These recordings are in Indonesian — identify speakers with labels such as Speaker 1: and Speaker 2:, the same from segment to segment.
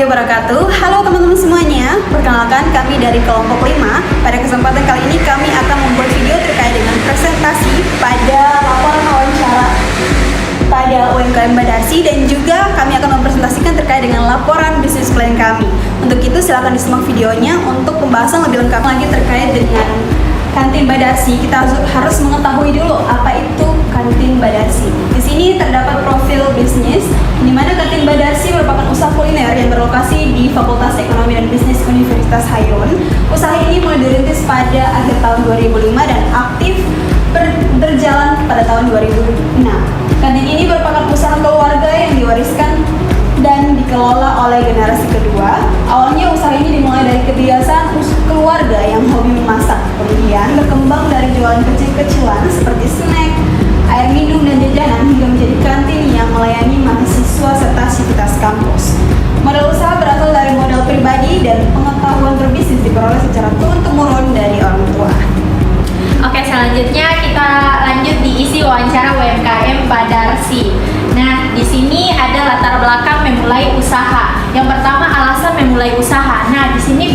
Speaker 1: warahmatullahi wabarakatuh. Halo teman-teman semuanya, perkenalkan kami dari kelompok 5. Pada kesempatan kali ini kami akan membuat video terkait dengan presentasi pada laporan wawancara pada UMKM Badarsi, dan juga kami akan mempresentasikan terkait dengan laporan bisnis plan kami. Untuk itu silakan disimak videonya. Untuk pembahasan lebih lengkap lagi terkait dengan kantin Badarsi, kita harus mengetahui dulu apa itu kantin Badarsi. Di sini terdapat profil bisnis, di mana kantin Badarsi merupakan usaha kuliner yang berlokasi di Fakultas Ekonomi dan Bisnis Universitas Hairun. Usaha ini mulai dirintis pada akhir tahun 2005 dan aktif berjalan pada tahun 2006. Kantin ini merupakan usaha keluarga yang diwariskan dan dikelola oleh generasi kedua. Awalnya usaha ini dimulai dari kebiasaan keluarga yang hobi memasak, kemudian berkembang dari jualan kecil-kecilan seperti snack, air minum, dan jajanan hingga menjadi kantin yang melayani mahasiswa serta sivitas kampus. Modal usaha berasal dari modal pribadi dan pengetahuan berbisnis diperoleh secara turun-temurun dari orang tua.
Speaker 2: Oke, selanjutnya kita lanjut di isi wawancara UMKM Badarsi. Nah, di sini ada latar belakang memulai usaha. Yang pertama, alasan memulai usaha. Nah, di sini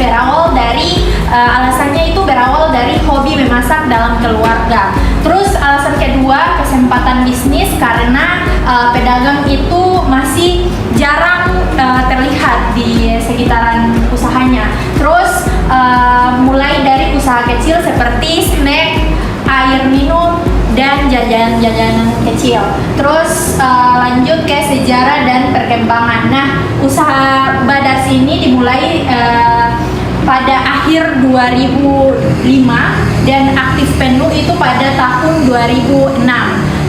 Speaker 2: alasannya itu berawal dari hobi memasak dalam keluarga. Terus alasan kedua, kesempatan bisnis karena pedagang itu masih jarang terlihat di sekitaran usahanya. Terus mulai dari usaha kecil seperti snack, air minum, dan jajanan-jajanan kecil. Terus lanjut ke sejarah dan perkembangan. Nah, usaha Badarsi ini dimulai pada akhir 2005 dan aktif penuh itu pada tahun 2006.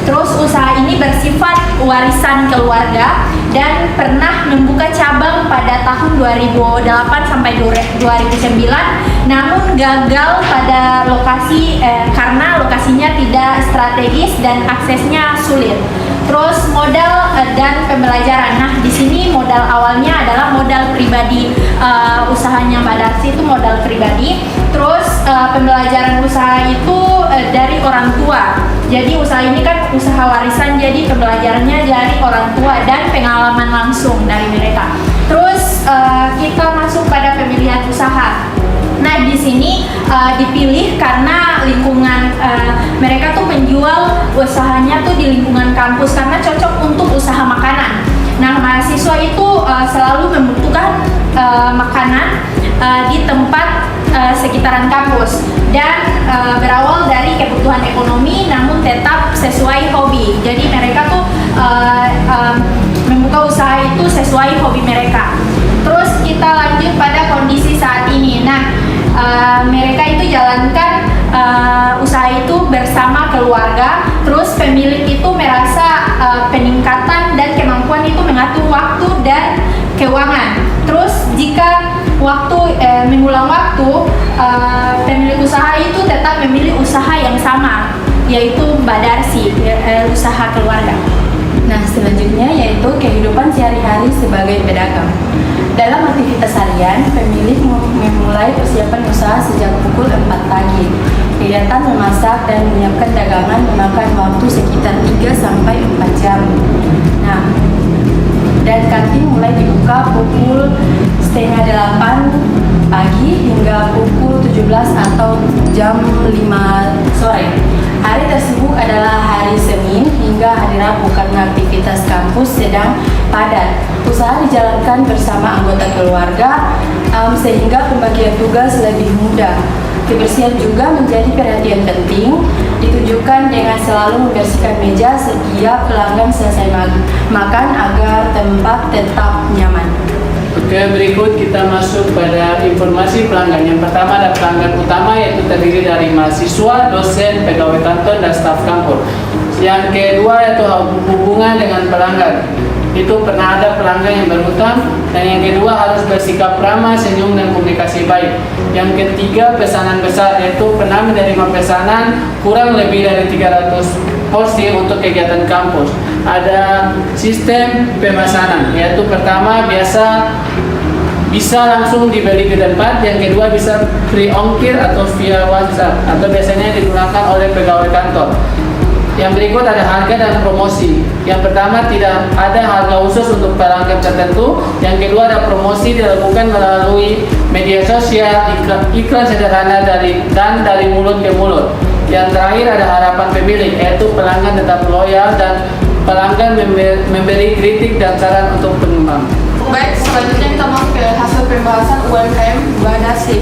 Speaker 2: Terus usaha ini bersifat warisan keluarga dan pernah membuka cabang pada tahun 2008 sampai 2009, namun gagal pada lokasi karena lokasinya tidak strategis dan aksesnya sulit. Terus modal dan pembelajaran. Nah, di sini modal awalnya adalah modal pribadi, usahanya Badarsi itu modal pribadi. Terus pembelajaran usaha itu dari orang tua. Jadi usaha ini kan usaha warisan, jadi pembelajarannya dari orang tua dan pengalaman langsung dari mereka. Terus kita masuk pada pemilihan usaha. Nah, di sini dipilih karena lingkungan mereka tuh menjual usahanya tuh di lingkungan kampus karena cocok untuk usaha makanan. Nah, mahasiswa itu selalu membutuhkan makanan di tempat sekitaran kampus dan berawal dari kebutuhan ekonomi namun tetap sesuai hobi. Jadi mereka tuh membuka usaha itu sesuai hobi mereka. Terus kita lanjut pada kondisi saat ini. Nah, mereka itu jalankan usaha itu bersama keluarga. Terus pemilik itu merasa peningkatan dan kemampuan itu mengatur waktu dan keuangan. Terus jika mengulang waktu, pemilik usaha itu tetap memilih usaha yang sama, yaitu Badarsi, usaha keluarga.
Speaker 3: Nah, selanjutnya yaitu kehidupan sehari-hari sebagai pedagang. Dalam aktivitas harian, pemilik memulai persiapan usaha sejak pukul 4 pagi. Kegiatan memasak dan menyiapkan dagangan memakan waktu sekitar 3-4 jam. Nah, dan kantin mulai dibuka pukul 7:30 pagi hingga pukul 17 atau jam 5 sore. Hari tersebut adalah hari Senin hingga hari Rabu karena aktivitas kampus sedang padat. Usaha dijalankan bersama anggota keluarga sehingga pembagian tugas lebih mudah. Kebersihan juga menjadi perhatian penting, ditujukan dengan selalu membersihkan meja setiap pelanggan selesai makan agar tempat tetap nyaman.
Speaker 4: Oke, berikut kita masuk pada informasi pelanggan. Yang pertama ada pelanggan utama, yaitu terdiri dari mahasiswa, dosen, pegawai kantor, dan staf kampus. Yang kedua yaitu hubungan dengan pelanggan. Itu pernah ada pelanggan yang berhutang, dan yang kedua harus bersikap ramah, senyum, dan komunikasi baik. Yang ketiga pesanan besar, yaitu pernah menerima pesanan kurang lebih dari 300 porsi untuk kegiatan kampus. Ada sistem pemesanan, yaitu pertama biasa bisa langsung dibeli ke tempat, yang kedua bisa free ongkir atau via WhatsApp, atau biasanya digunakan oleh pegawai kantor. Yang berikut ada harga dan promosi. Yang pertama, tidak ada harga khusus untuk pelanggan tertentu. Yang kedua, ada promosi dilakukan melalui media sosial, iklan sederhana dari mulut ke mulut. Yang terakhir ada harapan pemilik, yaitu pelanggan tetap loyal dan pelanggan memberi kritik dan saran untuk pengembang.
Speaker 3: Baik, selanjutnya kita masuk ke hasil pembahasan UMKM Badasi.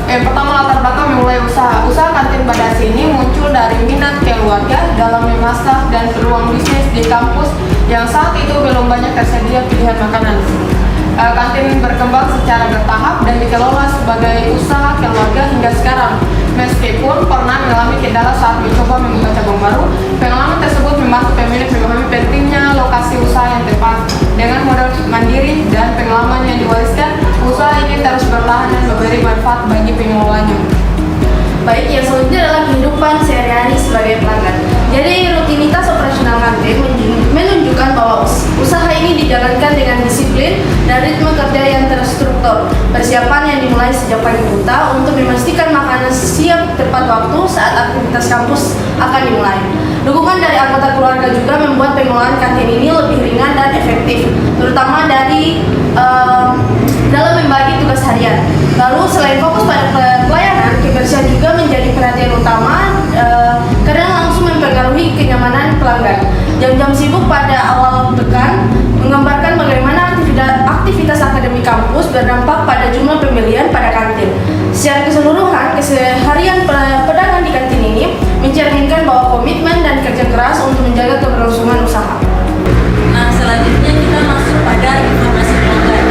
Speaker 3: Yang pertama, latar belakang memulai usaha. Usaha kantin Badasi ini muncul dari minat keluarga dalam memasak dan peluang bisnis di kampus yang saat itu belum banyak tersedia pilihan makanan. Kantin berkembang secara bertahap dan dikelola sebagai usaha keluarga hingga sekarang. Meskipun pernah mengalami kendala saat mencoba membuka cabang baru, pengalaman tersebut membantu pemilik memahami pentingnya lokasi usaha yang tepat. Dengan modal mandiri dan pengalaman yang diwariskan, usaha ini terus bertahan dan memberi manfaat bagi pengelolanya.
Speaker 5: Baik, yang selanjutnya adalah kehidupan sehari-hari sebagai pelanggan. Jadi rutinitas operasional kantin menunjukkan bahwa usaha ini dijalankan dengan disiplin dan ritme kerja yang terstruktur. Persiapan yang dimulai sejak pagi buta untuk memastikan makanan siap tepat waktu saat aktivitas kampus akan dimulai. Dukungan dari anggota keluarga juga membuat pengelolaan kantin ini lebih ringan dan efektif, terutama dalam membagi tugas harian. Lalu selain fokus pada pelayanan, kebersihan juga menjadi perhatian utama karena langsung mempengaruhi kenyamanan pelanggan. Jam-jam sibuk pada awal pekan menggambarkan bagaimana aktivitas akademik kampus berdampak pada jumlah pembelian pada kantin. Secara keseluruhan, keseharian pedagang di kantin ini mencerminkan bahwa komitmen dan kerja keras untuk menjaga keberlangsungan usaha.
Speaker 6: Nah, selanjutnya kita masuk pada informasi pelanggan.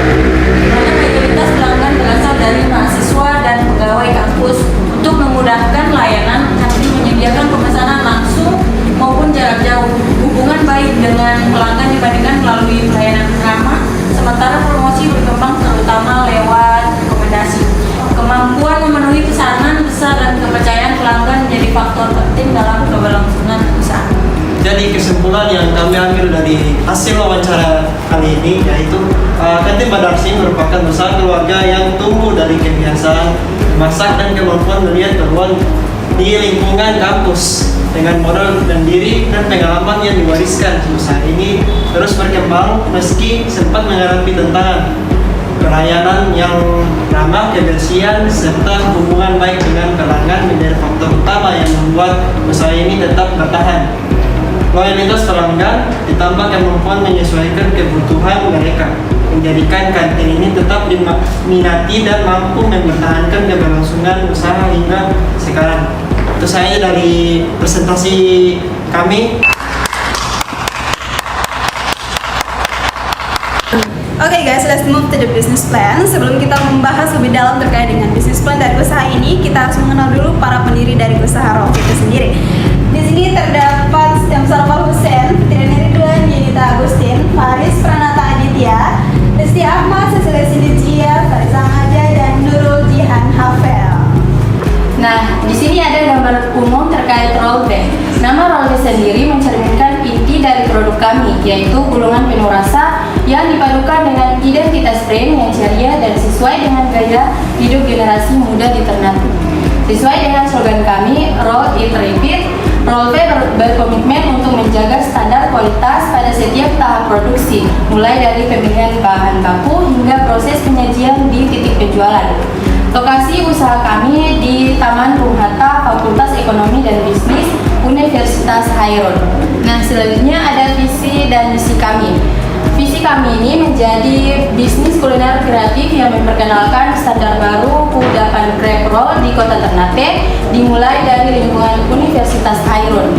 Speaker 6: Karena mayoritas pelanggan berasal dari mahasiswa dan pegawai kampus. Untuk memudahkan layanan, kantin menyediakan pemesanan langsung maupun jarak jauh. Hubungan baik dengan pelanggan dibandingkan melalui pelayanan ramah, sementara promosi berkembang terutama lewat rekomendasi. Kemampuan memenuhi pesanan besar dan kepercayaan pelanggan menjadi faktor penting dalam keberlangsungan usaha.
Speaker 7: Jadi kesimpulan yang kami ambil dari hasil wawancara kali ini yaitu kantin Badasi merupakan usaha keluarga yang tumbuh dari kebiasaan memasak dan kemampuan melihat peluang di lingkungan kampus. Dengan modal dan diri dan pengalaman yang diwariskan, usaha ini terus berkembang meski sempat menghadapi tantangan. Pelayanan yang ramah, kebersihan, serta hubungan baik dengan pelanggan menjadi faktor utama yang membuat usaha ini tetap bertahan. Loyalitas pelanggan ditambah kemampuan menyesuaikan kebutuhan mereka menjadikan kantin ini tetap diminati dan mampu mempertahankan keberlangsungan usaha hingga sekarang. Itu saya dari presentasi kami.
Speaker 1: Oke guys, let's move to the business plan. Sebelum kita membahas lebih dalam terkait dengan business plan dari usaha ini, kita harus mengenal dulu para pendiri dari usaha Rolf itu sendiri. Di sini terdapat Syamsul Hussein, Triana Ridwan, Yenita Agustin, Faris Pranata Aditya, Desti Ahmad, Cecilia Sinijia, Fariza Aja, dan Nurul Jihan Hafel.
Speaker 3: Nah, di sini ada gambar umum terkait roll bag. Nama roll bag sendiri mencerminkan inti dari produk kami, yaitu gulungan penuh rasa yang dipadukan dengan identitas brand yang ceria dan sesuai dengan gaya hidup generasi muda di Ternate. Sesuai dengan slogan kami, Roll It Repeat, Roll bag berkomitmen untuk menjaga standar kualitas pada setiap tahap produksi, mulai dari pemilihan bahan baku hingga proses penyajian di titik penjualan. Lokasi usaha kami di Taman Bung Hatta, Fakultas Ekonomi dan Bisnis, Universitas Hairun. Nah, selanjutnya ada visi dan misi kami. Visi kami ini menjadi bisnis kuliner kreatif yang memperkenalkan standar baru kudapan crab roll di Kota Ternate, dimulai dari lingkungan Universitas Hairun.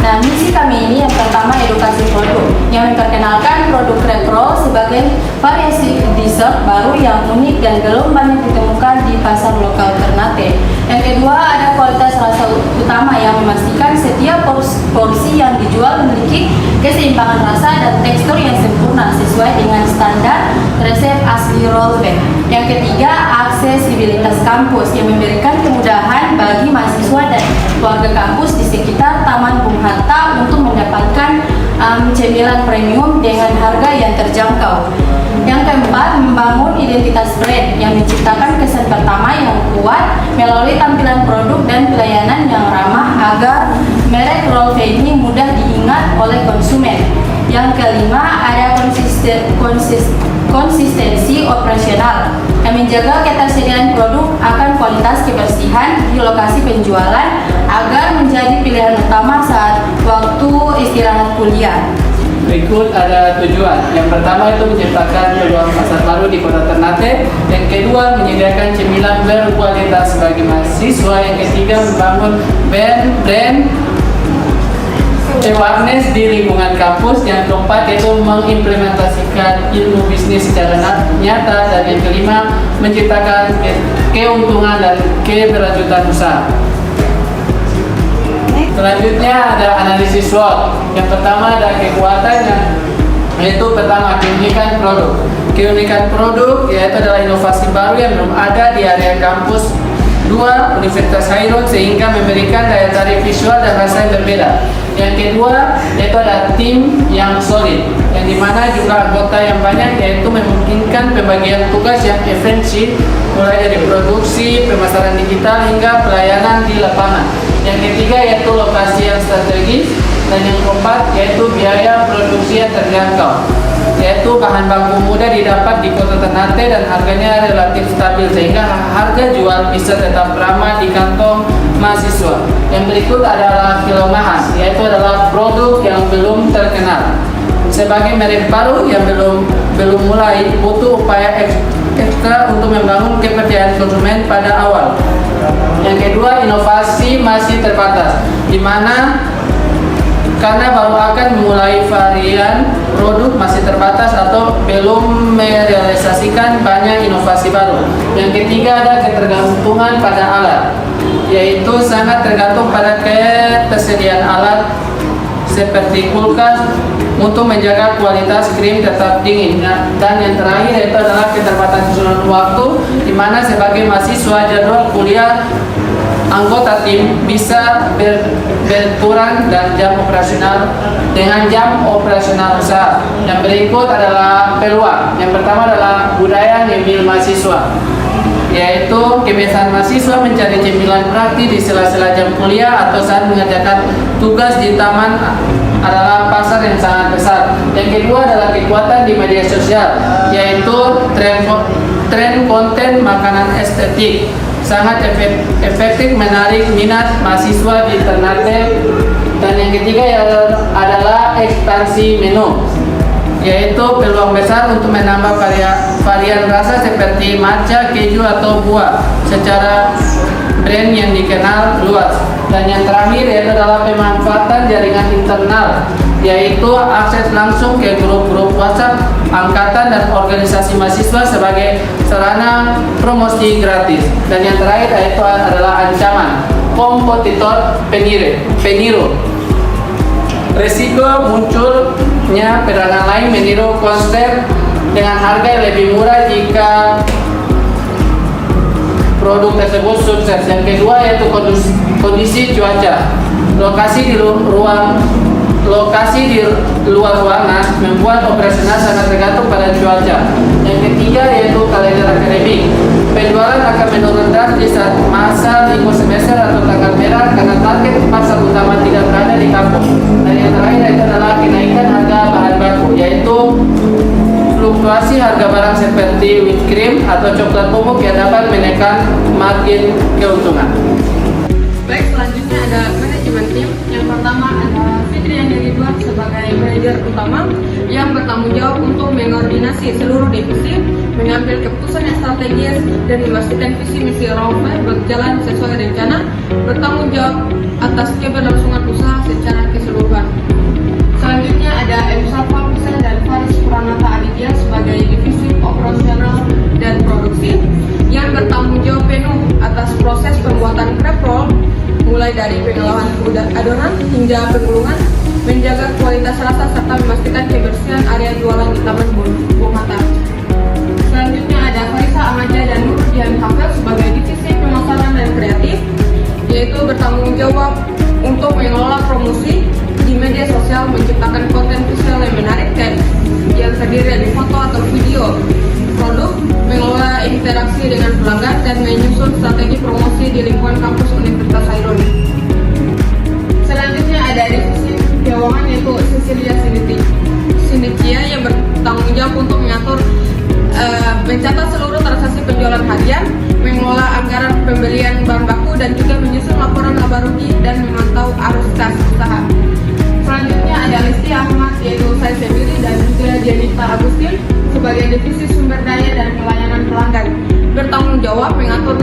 Speaker 3: Nah, misi kami ini yang pertama edukasi produk, yang memperkenalkan produk crab roll sebagai variasi dessert baru yang unik dan belum banyak ditemukan di pasar lokal Ternate. Yang kedua, ada kualitas rasa utama yang memastikan setiap porsi yang dijual memiliki keseimbangan rasa dan tekstur yang sempurna sesuai dengan standar resep asli roll bag. Yang ketiga, aksesibilitas kampus yang memberikan kemudahan bagi mahasiswa dan warga kampus di sekitar Taman Bung Hatta untuk mendapatkan cemilan premium dengan harga yang terjangkau. Yang keempat, membangun identitas brand yang menciptakan kesan pertama yang kuat melalui tampilan produk dan pelayanan yang ramah agar Merek Rolfe ini mudah diingat oleh konsumen. Yang kelima, ada konsistensi operasional yang menjaga ketersediaan produk akan kualitas kebersihan di lokasi penjualan agar menjadi pilihan utama saat waktu istirahat kuliah.
Speaker 4: Berikut ada tujuan. Yang pertama itu menciptakan peluang pasar baru di Kota Ternate. Yang kedua, menyediakan cemilan berkualitas bagi mahasiswa. Yang ketiga, membangun brand awareness di lingkungan kampus. Yang keempat yaitu mengimplementasikan ilmu bisnis secara nyata. Dan yang kelima, menciptakan keuntungan dan keberlanjutan usaha. Selanjutnya ada analisis SWOT. Yang pertama ada kekuatannya, yaitu pertama keunikan produk. Keunikan produk yaitu adalah inovasi baru yang belum ada di area kampus 2 Universitas Hairun sehingga memberikan daya tarik visual dan rasa yang berbeda. Yang kedua yaitu ada tim yang solid, yang dimana jumlah anggota yang banyak yaitu memungkinkan pembagian tugas yang efisien mulai dari produksi, pemasaran digital hingga pelayanan di lapangan. Yang ketiga yaitu lokasi yang strategis, dan yang keempat yaitu biaya produksi yang terjangkau, yaitu bahan baku mudah didapat di Kota Ternate dan harganya relatif stabil sehingga harga jual bisa tetap ramah di kantong mahasiswa. Yang berikut adalah kelemahan, yaitu adalah produk yang belum terkenal. Sebagai merek baru yang belum mulai, butuh upaya ekstra untuk membangun kepercayaan konsumen pada awal. Yang kedua, inovasi masih terbatas, di mana karena baru akan memulai varian produk masih terbatas atau belum merealisasikan banyak inovasi baru. Yang ketiga ada ketergantungan pada alat, yaitu sangat tergantung pada ketersediaan alat seperti kulkas untuk menjaga kualitas krim tetap dingin. Dan yang terakhir yaitu adalah keterbatasan waktu, di mana sebagai mahasiswa jadwal kuliah anggota tim bisa berkurang dan jam operasional dengan jam operasional usaha. Yang berikut adalah peluang. Yang pertama adalah budaya ngemil mahasiswa, yaitu kebiasaan mahasiswa mencari cemilan praktis di sela-sela jam kuliah atau saat mengerjakan tugas di taman adalah pasar yang sangat besar. Yang kedua adalah kekuatan di media sosial, yaitu tren konten makanan estetik sangat efektif menarik minat mahasiswa di Ternate. Dan yang ketiga adalah ekspansi menu, yaitu peluang besar untuk menambah varian rasa seperti matcha, keju atau buah secara brand yang dikenal luas. Dan yang terakhir yaitu adalah pemanfaatan jaringan internal, yaitu akses langsung ke grup-grup WhatsApp angkatan dan organisasi mahasiswa sebagai sarana promosi gratis. Dan yang terakhir yaitu adalah ancaman kompetitor peniru. Risiko munculnya pedagang lain meniru konsep dengan harga yang lebih murah jika produk tersebut sukses. Yang kedua yaitu kondisi cuaca. Lokasi di luar ruangan membuat operasional sangat tergantung pada cuaca. Yang ketiga yaitu kalender akademik. Penjualan akan menurun drastis saat masa libur semester atau tanggal merah karena target pasar utama tidak berada di kampus. Dan yang terakhir yaitu adalah kenaikan harga bahan baku, yaitu fluktuasi harga barang seperti whipped cream atau coklat bubuk yang dapat menekan margin keuntungan.
Speaker 8: Baik, selanjutnya ada manajemen tim. Yang pertama ada Fitri yang Ridwan sebagai manajer utama yang bertanggung jawab untuk mengkoordinasi seluruh divisi, mengambil keputusan yang strategis dan memastikan visi misi Rolfe berjalan sesuai rencana, bertanggung jawab atas keberlangsungan usaha secara keseluruhan. Selanjutnya ada Elsa Famsa dan Faris Pranata Aditya sebagai divisi operasional dan produksi yang bertanggung jawab penuh atas proses pembuatan crepe roll mulai dari pengolahan adonan hingga penggulungan, menjaga kualitas rasa serta memastikan kebersihan area jualan di Taman Buah Mata. Selanjutnya ada Farisa Amaja dan Nur Jihan Hafel sebagai divisi pemasaran dan kreatif, yaitu bertanggung jawab untuk mengelola promosi di media sosial, menciptakan konten visual yang menarik yang terdiri dari foto atau video produk, mengelola interaksi dengan pelanggan, dan menyusun strategi promosi di lingkungan kampus Universitas Hairun. Selanjutnya divisi sumber daya dan pelayanan pelanggan. Bertanggung jawab mengatur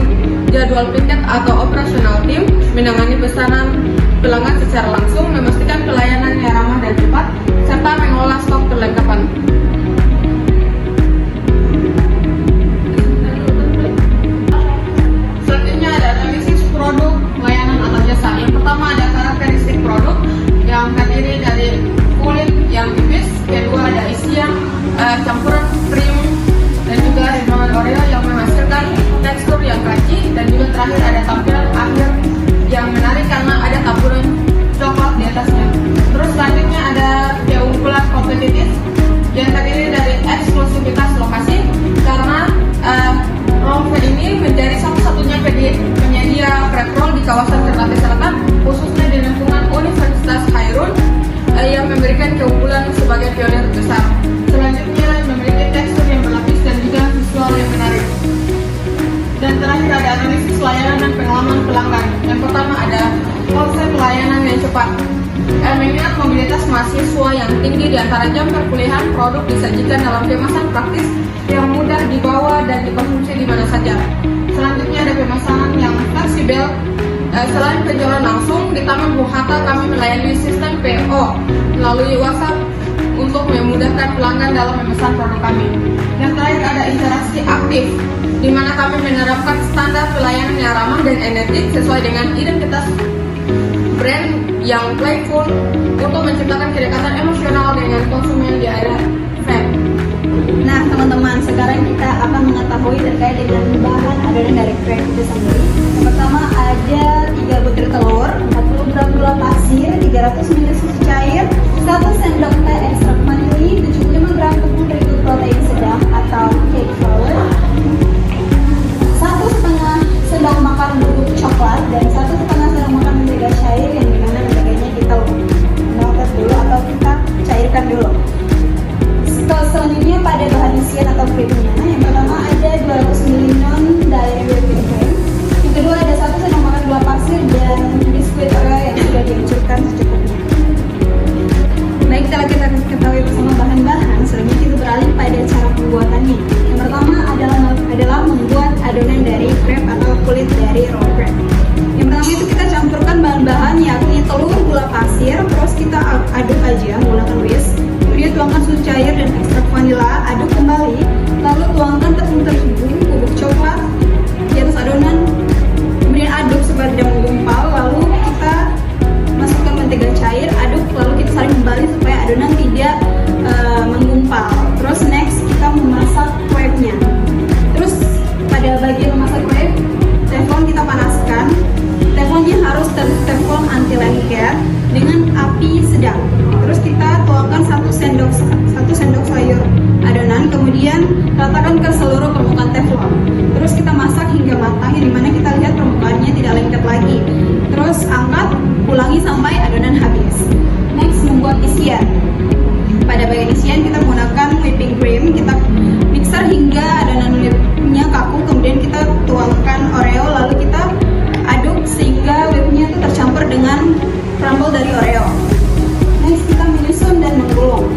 Speaker 8: jadwal piket atau operasional tim, menangani pesanan pelanggan secara langsung, memastikan pelayanan yang ramah dan cepat, serta mengelola stok perlengkapan. Selanjutnya ada analisis produk, layanan atau jasa. Yang pertama ada karakteristik produk yang terdiri dari kulit yang tipis, kedua ada isian, campuran krim dan juga rendaman Oreo yang menghasilkan tekstur yang crunchy, dan juga terakhir ada tampilan akhir yang menarik karena ada taburan coklat di atasnya. Terus selanjutnya ada keunggulan kompetitif yang terdiri dari eksklusivitas lokasi, karena Romfe ini menjadi satu-satunya penyedia prep roll di kawasan Ternate Selatan, khususnya di lingkungan Universitas Hairun yang memberikan keunggulan sebagai pionir besar. Selanjutnya memiliki tekstur yang berlapis dan juga visual yang menarik. Dan terakhir ada analisis layanan dan pengalaman pelanggan. Yang pertama ada konsep layanan yang cepat. Mengingat mobilitas mahasiswa yang tinggi, di antara jam perkuliahan produk disajikan dalam kemasan praktis yang mudah dibawa dan dikonsumsi di mana saja. Selanjutnya ada pemesanan yang fleksibel. Selain penjualan langsung, di Taman Bung Hatta kami melayani sistem PO melalui WhatsApp untuk memudahkan pelanggan dalam memesan produk kami. Yang terakhir ada interaksi aktif, di mana kami menerapkan standar pelayanan yang ramah dan energik sesuai dengan identitas brand yang playful untuk menciptakan kedekatan emosional dengan konsumen di area vape.
Speaker 1: Nah teman-teman, sekarang kita akan mengetahui terkait dengan bahan adonan dari vape itu sendiri. Yang pertama ada 3 butir telur, 40 gram gula pasir, 300 ml susu cair, 1 sendok teh ekstrak vanili, 75 gram tepung terigu protein sedang atau cake flour, 1,5 sendok makan bubuk coklat, dan 1,5 sendok makan mentega cair yang dimana menteganya kita melted dulu atau kita cairkan dulu. Selanjutnya pada bahan isian atau creamnya, yang pertama ada 200 ml non-dairy whipping cream, yang kedua ada 1 sendok makan gula pasir dan biskuit Oreo yang sudah dihancurkan secukupnya. Baik, setelah kita ketahui bersama bahan-bahan, selanjutnya kita beralih pada cara pembuatannya. Yang pertama adalah membuat adonan dari crepe atau kulit dari roll crepe. Yang pertama itu kita campurkan bahan-bahan yakni telur, gula pasir, terus kita aduk aja menggunakan whisk. Kemudian tuangkan susu cair dan ekstrak vanila, aduk kembali, lalu tuangkan tepung terigu, bubuk coklat di atas adonan, kemudian aduk supaya tidak menggumpal, lalu kita masukkan mentega cair, aduk, lalu kita saring kembali supaya adonan tidak menggumpal. Terus next kita memasak crepe-nya. Terus pada bagian memasak crepe, teflon kita panaskan. Teflonnya harus teflon anti lengket dengan api sedang. Terus kita tuangkan 1 sendok sayur adonan, kemudian ratakan ke seluruh permukaan teflon. Terus kita masak hingga matang, yang dimana kita lihat permukaannya tidak lengket lagi. Terus angkat, ulangi sampai adonan habis. Next, membuat isian. Pada bagian isian kita menggunakan whipping cream, kita mixer hingga adonan whipnya kaku, kemudian kita tuangkan Oreo, lalu kita aduk sehingga whipnya itu tercampur dengan crumble dari Oreo. Next, kita menyusun dan menggulung.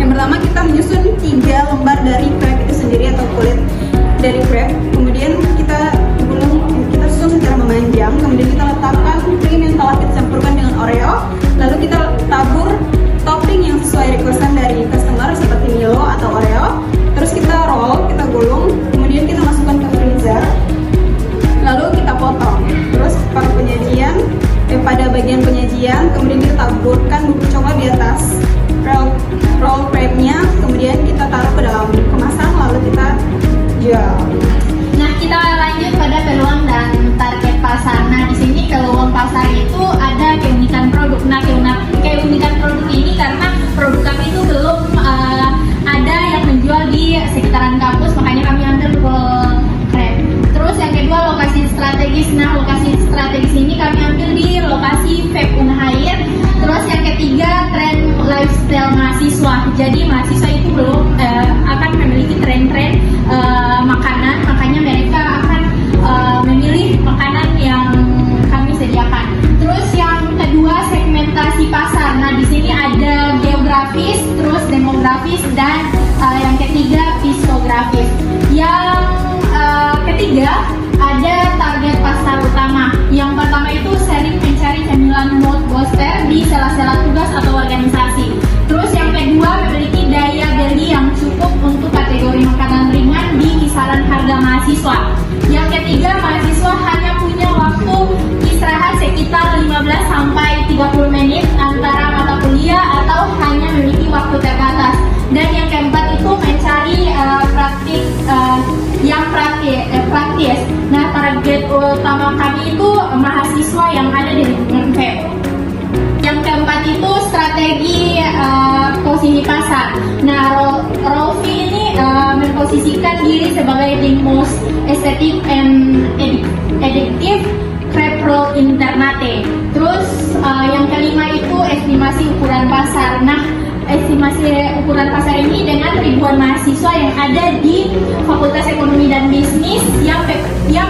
Speaker 1: Yang pertama kita menyusun 3 lembar dari crepe itu sendiri atau kulit dari crepe, kemudian kita gulung, kita susun secara memanjang, kemudian kita letakkan krim yang telah kita campurkan dengan Oreo, lalu kita tabur topping yang sesuai requestan dari customer seperti Milo atau Oreo. Terus kita roll, kita gulung, kemudian kita masukkan ke freezer, lalu kita potong. Terus pada bagian penyajian, kemudian kita taburkan bubuk coklat di atas roll crepe-nya, kemudian kita taruh ke dalam kemasan, lalu kita jual.
Speaker 2: Nah, kita lanjut pada peluang dan target pasar. Nah, di sini peluang pasar itu ada keunikan produk. Nah, keunikan produk ini karena produk kami itu belum ada yang menjual di sekitaran kampus, makanya kami ambil roll crepe. Terus yang kedua, lokasi strategis. Nah, lokasi strategis ini kami ambil di lokasi vape Unhair. Terus yang ketiga, tren lifestyle mahasiswa. Jadi mahasiswa itu belum akan memiliki tren-tren makanan, makanya mereka akan memilih makanan yang kami sediakan. Terus yang kedua, segmentasi pasar. Nah, di sini ada geografis, terus demografis, dan yang ketiga memposisikan diri sebagai the most aesthetic and addictive crab roll in Ternate. Terus yang kelima itu estimasi ukuran pasar. Nah, estimasi ukuran pasar ini dengan ribuan mahasiswa yang ada di Fakultas Ekonomi dan Bisnis yang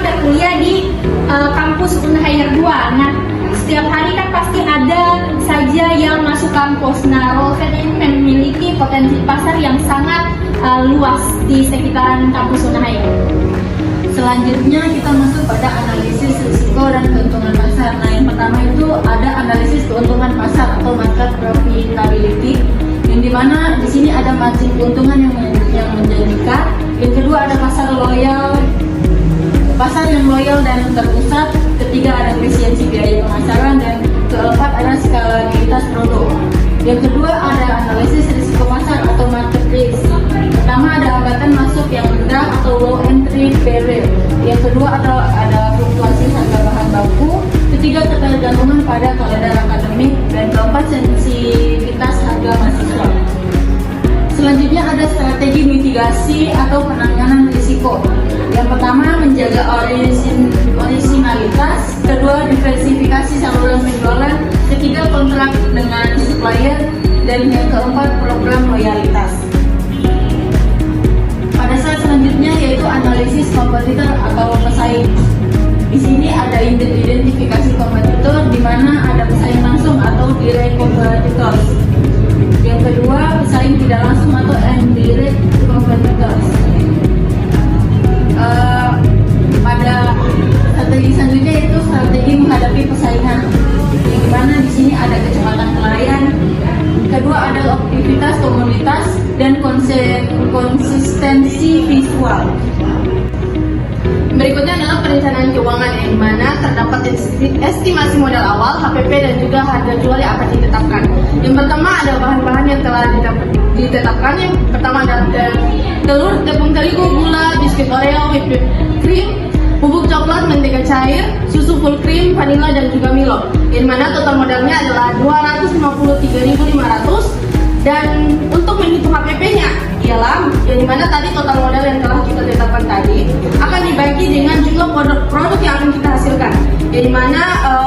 Speaker 2: berkuliah di kampus Unhair 2. Nah, setiap hari kan pasti ada saja yang masuk kampus. Nah, Rollfed ini memiliki potensi pasar yang sangat luas di sekitaran kampus Unhair.
Speaker 6: Selanjutnya kita masuk pada analisis risiko dan keuntungan pasar. Nah, yang pertama itu ada analisis keuntungan pasar atau market profitability, yang dimana di sini ada margin keuntungan yang menjanjikan. Yang kedua ada pasar yang loyal dan terpusat. Ketiga ada efisiensi biaya pemasaran, dan keempat ada skalabilitas produk. Yang kedua ada analisis risiko pasar atau market risk. Pertama ada hambatan masuk yang rendah atau low entry barrier. Yang kedua ada fluktuasi harga bahan baku. Ketiga ketergantungan pada kalender akademik, dan keempat sensitivitas harga mahasiswa. Selanjutnya ada strategi mitigasi atau penanganan risiko. Yang pertama menjaga orisinalitas, kedua diversifikasi saluran penjualan, ketiga kontrak dengan supplier, dan yang keempat program loyalitas. Pada saat selanjutnya yaitu analisis kompetitor atau pesaing. Di sini ada identifikasi kompetitor, di mana ada pesaing langsung atau direct competitors. Yang kedua pesaing tidak langsung atau indirect competitors. Pada strategi selanjutnya yaitu strategi menghadapi persaingan, yang dimana di sini ada kecepatan pelayan. Kedua ada aktivitas komunitas dan konsistensi visual. Berikutnya adalah perencanaan keuangan, yang mana terdapat estimasi modal awal, HPP, dan juga harga jual yang akan ditetapkan. Yang pertama ada bahan-bahan yang telah ditetapkan. Yang pertama ada telur, tepung terigu, gula, biskuit Oreo, whipped cream, bubuk coklat, mentega cair, susu full cream, vanilla, dan juga Milo. Yang mana total modalnya adalah 253.500. Dan untuk menghitung HPP-nya ialah yang dimana tadi total modal yang telah kita tetapkan tadi akan dibagi dengan jumlah produk yang akan kita hasilkan. Yang dimana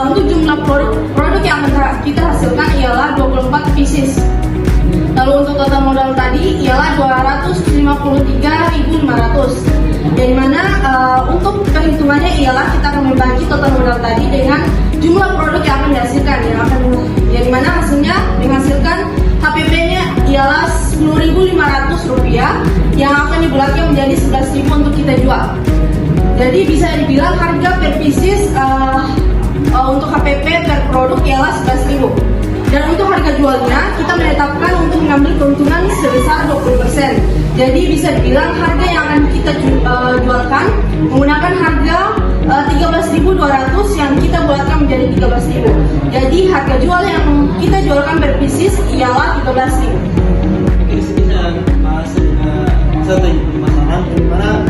Speaker 6: untuk jumlah produk yang akan kita hasilkan ialah 24 pieces. Lalu untuk total modal tadi ialah 253.500. Yang dimana untuk perhitungannya ialah kita akan membagi total modal tadi dengan jumlah produk yang akan dihasilkan, yang dimana hasilnya menghasilkan HPP-nya ialah Rp10.500 yang akan dibulatkan menjadi 11.000 untuk kita jual. Jadi bisa dibilang harga per pieces untuk HPP per produk ialah 11.000. Dan untuk harga jualnya kita menetapkan untuk mengambil keuntungan sebesar 20%. Jadi bisa dibilang harga yang akan kita jualkan menggunakan harga 13.200 yang kita bulatkan menjadi 13.000. Jadi harga jual yang kita jualkan per pieces ialah 13.000.
Speaker 7: Di sini saya bahas strategi pemasaran, di mana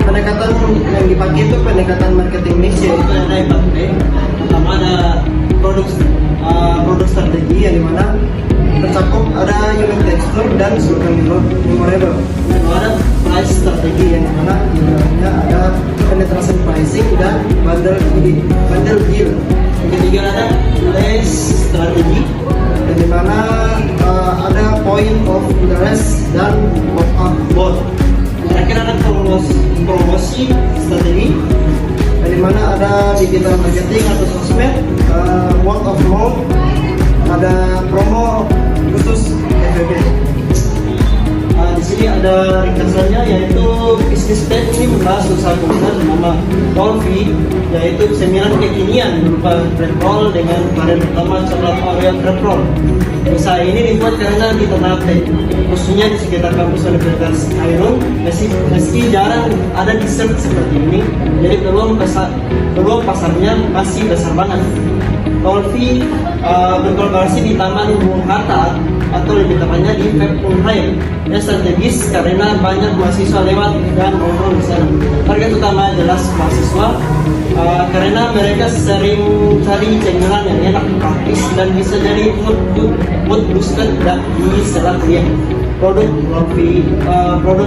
Speaker 7: pendekatan yang dipakai itu pendekatan marketing mix, yaitu ada 4P. Pertama ada produk strategi, yang dimana tercakup ada unit texture dan slogan memorable. Kedua ada price strategi, yang dimana di dalamnya ada penetration pricing dan bundle deal. Yang ketiga ada list strategi, yang dimana ada point of interest dan pop up board. Terakhir ada promosi strategi, yang dimana ada digital marketing atau sosmed, word of mouth, ada promo khusus FBB. Di sini ada ringkasannya, yaitu business plan ini membahas usaha kuliner bernama Rolfi, yaitu seminar kekinian berupa bread roll dengan varian utama coklat Oreo bread roll. Usaha ini dibuat karena di Ternate, khususnya di sekitar kampus Universitas Ainun, meski jarang ada dessert seperti ini, jadi peluang pasarnya masih besar banget. Rolfi berkolaborasi di Taman Bung Hatta, atau lebih tepatnya di FEB Unhair, yang strategis karena banyak mahasiswa lewat dan nongkrong di sana. Target utama jelas mahasiswa, karena mereka sering cari cemilan yang enak, praktis, dan bisa jadi mood booster di setelah kuliah. produk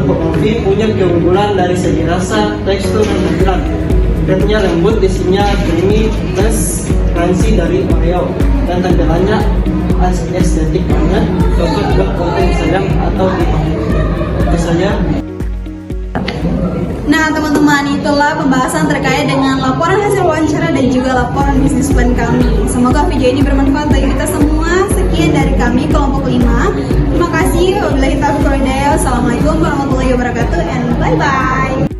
Speaker 7: Molfi punya keunggulan dari segi rasa, tekstur, dan tampilan. Creamnya lembut, isinya creamy plus crunchy dari Oreo, dan tampilannya estetik banget, cocok buat konten sedang atau dipakai. Itu saja.
Speaker 1: Nah teman-teman, itulah pembahasan terkait dengan laporan hasil wawancara dan juga laporan bisnis plan kami. Semoga video ini bermanfaat bagi kita semua. Sekian dari kami kelompok 5. Terima kasih. Wabillahi taufiq wal hidayah. Wassalamualaikum warahmatullahi wabarakatuh and bye bye.